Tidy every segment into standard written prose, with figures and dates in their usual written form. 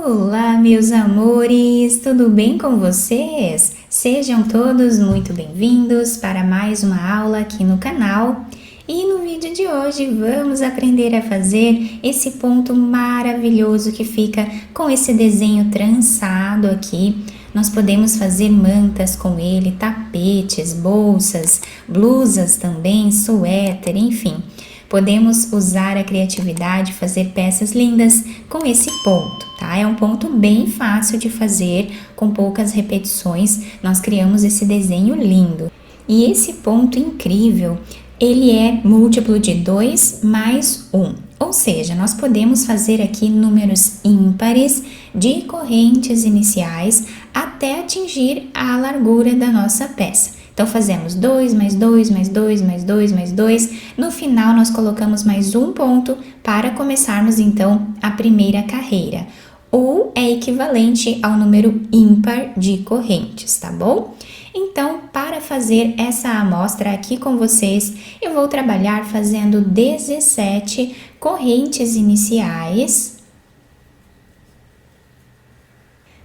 Olá, meus amores, tudo bem com vocês? Sejam todos muito bem-vindos para mais uma aula aqui no canal. E no vídeo de hoje vamos aprender a fazer esse ponto maravilhoso que fica com esse desenho trançado aqui. Nós podemos fazer mantas com ele, tapetes, bolsas, blusas também, suéter, enfim. Podemos usar a criatividade, fazer peças lindas com esse ponto, tá? É um ponto bem fácil de fazer, com poucas repetições, nós criamos esse desenho lindo. E esse ponto incrível, ele é múltiplo de 2 mais 1. Ou seja, nós podemos fazer aqui números ímpares de correntes iniciais até atingir a largura da nossa peça. Então, fazemos 2, mais 2, mais 2, mais 2, mais 2. No final, nós colocamos mais um ponto para começarmos, então, a primeira carreira. Ou é equivalente ao número ímpar de correntes, tá bom? Então, para fazer essa amostra aqui com vocês, eu vou trabalhar fazendo 17 correntes iniciais.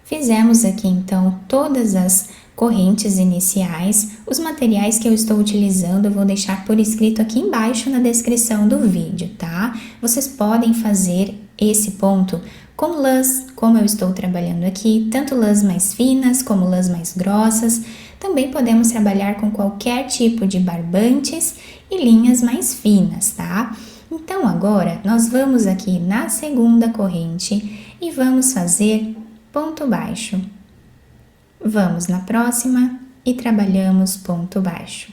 Fizemos aqui, então, todas as correntes iniciais. Os materiais que eu estou utilizando eu vou deixar por escrito aqui embaixo na descrição do vídeo, tá? Vocês podem fazer esse ponto com lãs, como eu estou trabalhando aqui, tanto lãs mais finas como lãs mais grossas. Também podemos trabalhar com qualquer tipo de barbantes e linhas mais finas, tá? Então, agora, nós vamos aqui na segunda corrente e vamos fazer ponto baixo. Vamos na próxima e trabalhamos ponto baixo.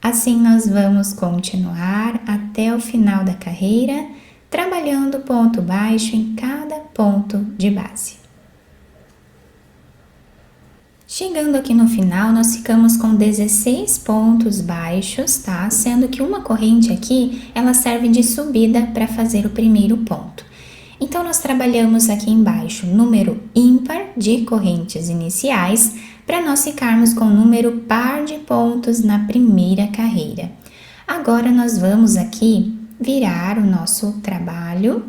Assim, nós vamos continuar até o final da carreira, trabalhando ponto baixo em cada ponto de base. Chegando aqui no final, nós ficamos com 16 pontos baixos, tá? Sendo que uma corrente aqui, ela serve de subida para fazer o primeiro ponto. Então, nós trabalhamos aqui embaixo número ímpar de correntes iniciais para nós ficarmos com número par de pontos na primeira carreira. Agora, nós vamos aqui virar o nosso trabalho.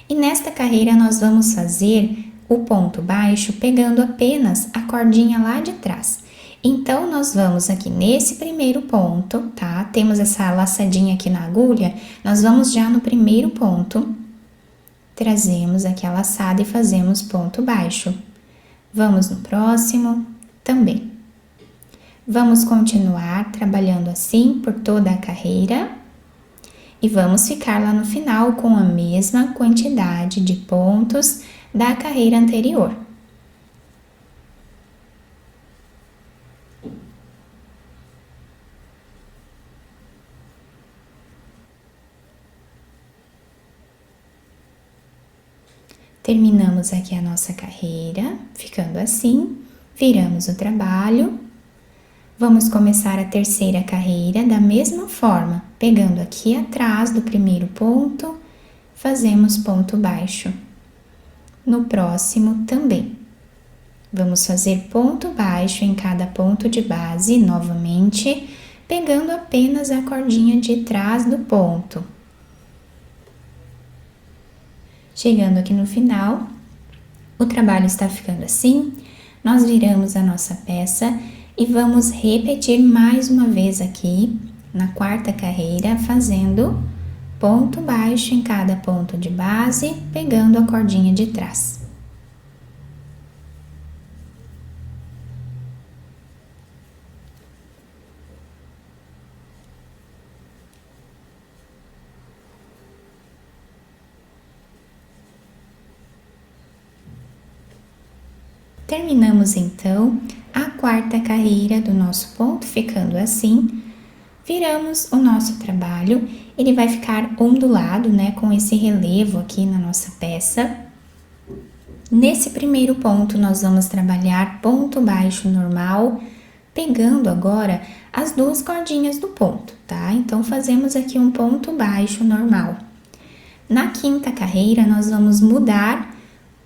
E nesta carreira, nós vamos fazer o ponto baixo pegando apenas a cordinha lá de trás. Então, nós vamos aqui nesse primeiro ponto, tá? Temos essa laçadinha aqui na agulha, nós vamos já no primeiro ponto, trazemos aqui a laçada e fazemos ponto baixo. Vamos no próximo também. Vamos continuar trabalhando assim por toda a carreira e vamos ficar lá no final com a mesma quantidade de pontos da carreira anterior. Terminamos aqui a nossa carreira, ficando assim, viramos o trabalho. Vamos começar a terceira carreira da mesma forma, pegando aqui atrás do primeiro ponto, fazemos ponto baixo. No próximo também. Vamos fazer ponto baixo em cada ponto de base, novamente, pegando apenas a cordinha de trás do ponto. Chegando aqui no final, o trabalho está ficando assim, nós viramos a nossa peça e vamos repetir mais uma vez aqui, na quarta carreira, fazendo ponto baixo em cada ponto de base, pegando a cordinha de trás. Terminamos então a quarta carreira do nosso ponto, ficando assim. Viramos o nosso trabalho, ele vai ficar ondulado, né, com esse relevo aqui na nossa peça. Nesse primeiro ponto, nós vamos trabalhar ponto baixo normal, pegando agora as duas cordinhas do ponto, tá? Então, fazemos aqui um ponto baixo normal. Na quinta carreira, nós vamos mudar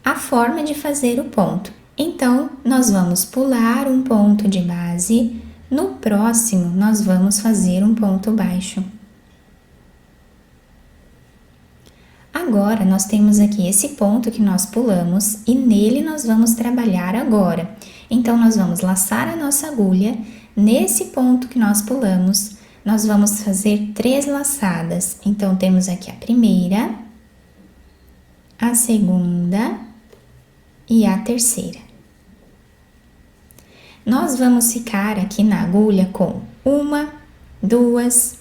a forma de fazer o ponto. Então, nós vamos pular um ponto de base, no próximo nós vamos fazer um ponto baixo. Agora, nós temos aqui esse ponto que nós pulamos e nele nós vamos trabalhar agora. Então, nós vamos laçar a nossa agulha, nesse ponto que nós pulamos, nós vamos fazer 3 laçadas. Então, temos aqui a primeira, a segunda e a terceira. Nós vamos ficar aqui na agulha com 1, 2,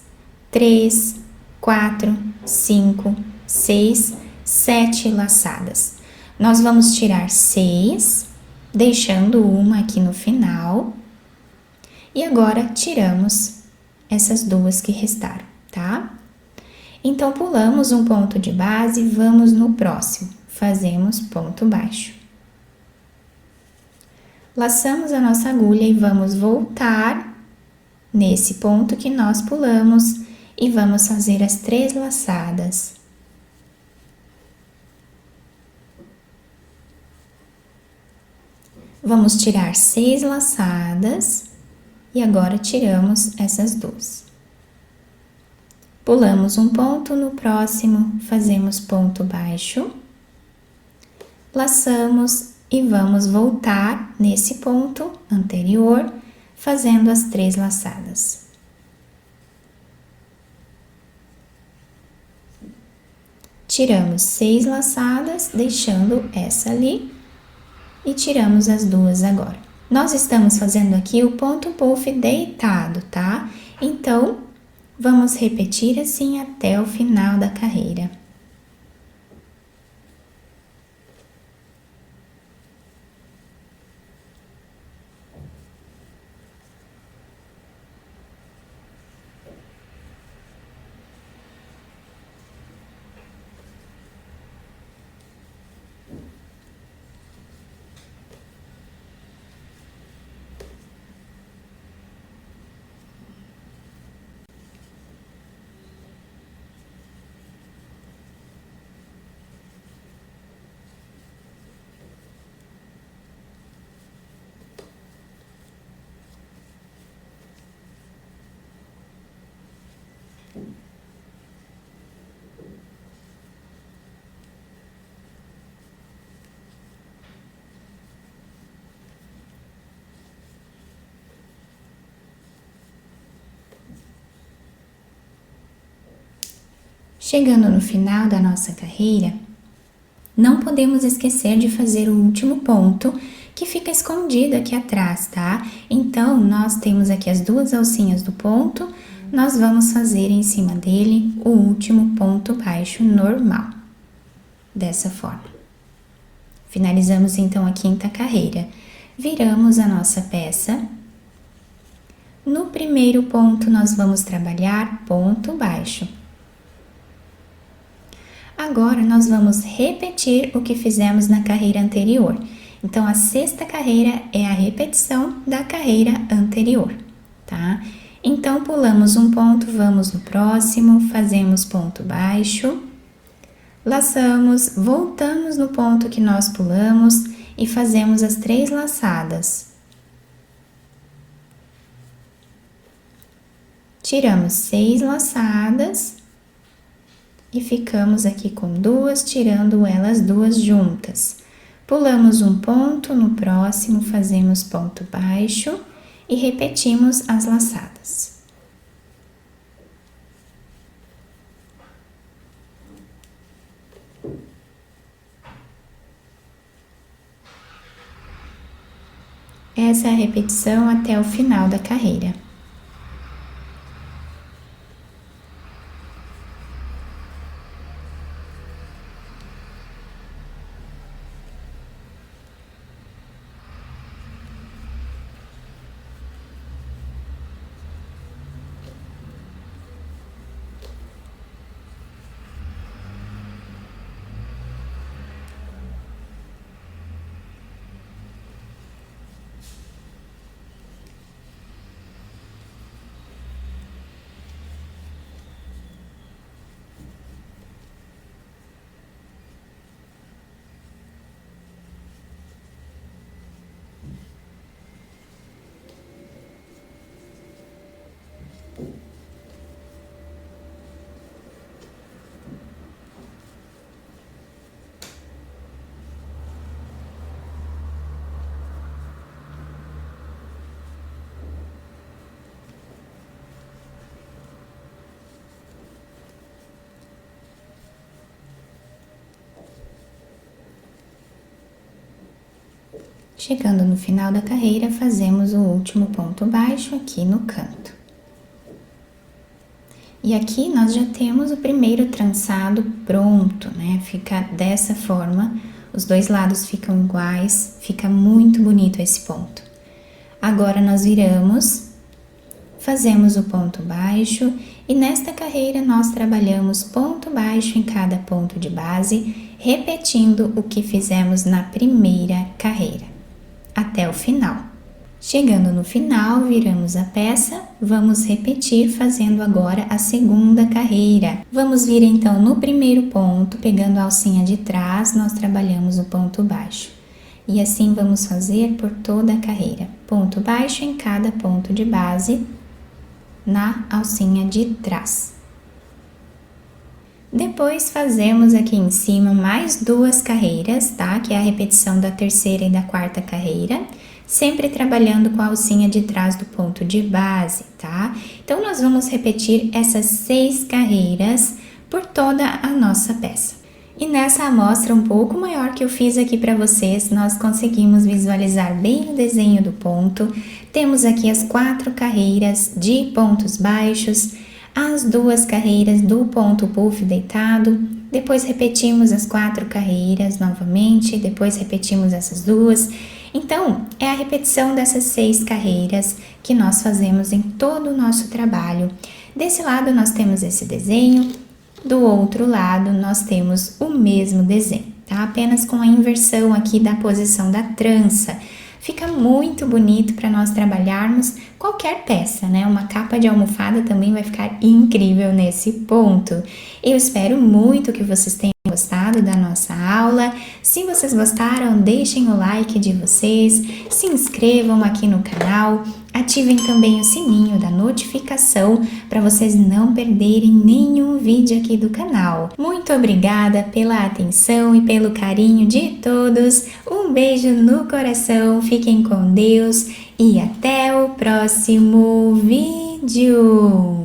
3, 4, 5, 6, 7 laçadas. Nós vamos tirar 6, deixando uma aqui no final. E agora, tiramos essas 2 que restaram, tá? Então, pulamos um ponto de base e vamos no próximo. Fazemos ponto baixo. Laçamos a nossa agulha e vamos voltar nesse ponto que nós pulamos e vamos fazer as 3 laçadas. Vamos tirar 6 laçadas e agora tiramos essas 2. Pulamos um ponto, no próximo fazemos ponto baixo, laçamos e vamos voltar nesse ponto anterior, fazendo as 3 laçadas. Tiramos 6 laçadas, deixando essa ali, e tiramos as 2 agora. Nós estamos fazendo aqui o ponto puff deitado, tá? Então, vamos repetir assim até o final da carreira. Chegando no final da nossa carreira, não podemos esquecer de fazer o último ponto que fica escondido aqui atrás, tá? Então, nós temos aqui as 2 alcinhas do ponto, nós vamos fazer em cima dele o último ponto baixo normal, dessa forma. Finalizamos então a 5ª carreira. Viramos a nossa peça. No primeiro ponto, nós vamos trabalhar ponto baixo. Agora, nós vamos repetir o que fizemos na carreira anterior. Então, a 6ª carreira é a repetição da carreira anterior, tá? Então, pulamos um ponto, vamos no próximo, fazemos ponto baixo, laçamos, voltamos no ponto que nós pulamos e fazemos as 3 laçadas. Tiramos 6 laçadas. E ficamos aqui com 2, tirando elas 2 juntas. Pulamos um ponto, no próximo fazemos ponto baixo e repetimos as laçadas. Essa é a repetição até o final da carreira. Chegando no final da carreira, fazemos o último ponto baixo aqui no canto. E aqui nós já temos o primeiro trançado pronto, né? Fica dessa forma, os dois lados ficam iguais, fica muito bonito esse ponto. Agora nós viramos, fazemos o ponto baixo e nesta carreira nós trabalhamos ponto baixo em cada ponto de base, repetindo o que fizemos na primeira carreira, até o final. Chegando no final, viramos a peça, vamos repetir fazendo agora a segunda carreira. Vamos vir então no primeiro ponto, pegando a alcinha de trás, nós trabalhamos o ponto baixo. E assim vamos fazer por toda a carreira. Ponto baixo em cada ponto de base na alcinha de trás. Depois fazemos aqui em cima mais 2 carreiras, tá? Que é a repetição da terceira e da quarta carreira, sempre trabalhando com a alcinha de trás do ponto de base, tá? Então, nós vamos repetir essas 6 carreiras por toda a nossa peça. E nessa amostra um pouco maior que eu fiz aqui para vocês, nós conseguimos visualizar bem o desenho do ponto. Temos aqui as 4 carreiras de pontos baixos, as 2 carreiras do ponto puff deitado, depois repetimos as 4 carreiras novamente, depois repetimos essas 2. Então, é a repetição dessas 6 carreiras que nós fazemos em todo o nosso trabalho. Desse lado nós temos esse desenho, do outro lado nós temos o mesmo desenho, tá? Apenas com a inversão aqui da posição da trança. Fica muito bonito para nós trabalharmos qualquer peça, né? Uma capa de almofada também vai ficar incrível nesse ponto. Eu espero muito que vocês tenham gostado da nossa aula. Se vocês gostaram, deixem o like de vocês, se inscrevam aqui no canal, ativem também o sininho da notificação para vocês não perderem nenhum vídeo aqui do canal. Muito obrigada pela atenção e pelo carinho de todos. Um beijo no coração, fiquem com Deus e até o próximo vídeo!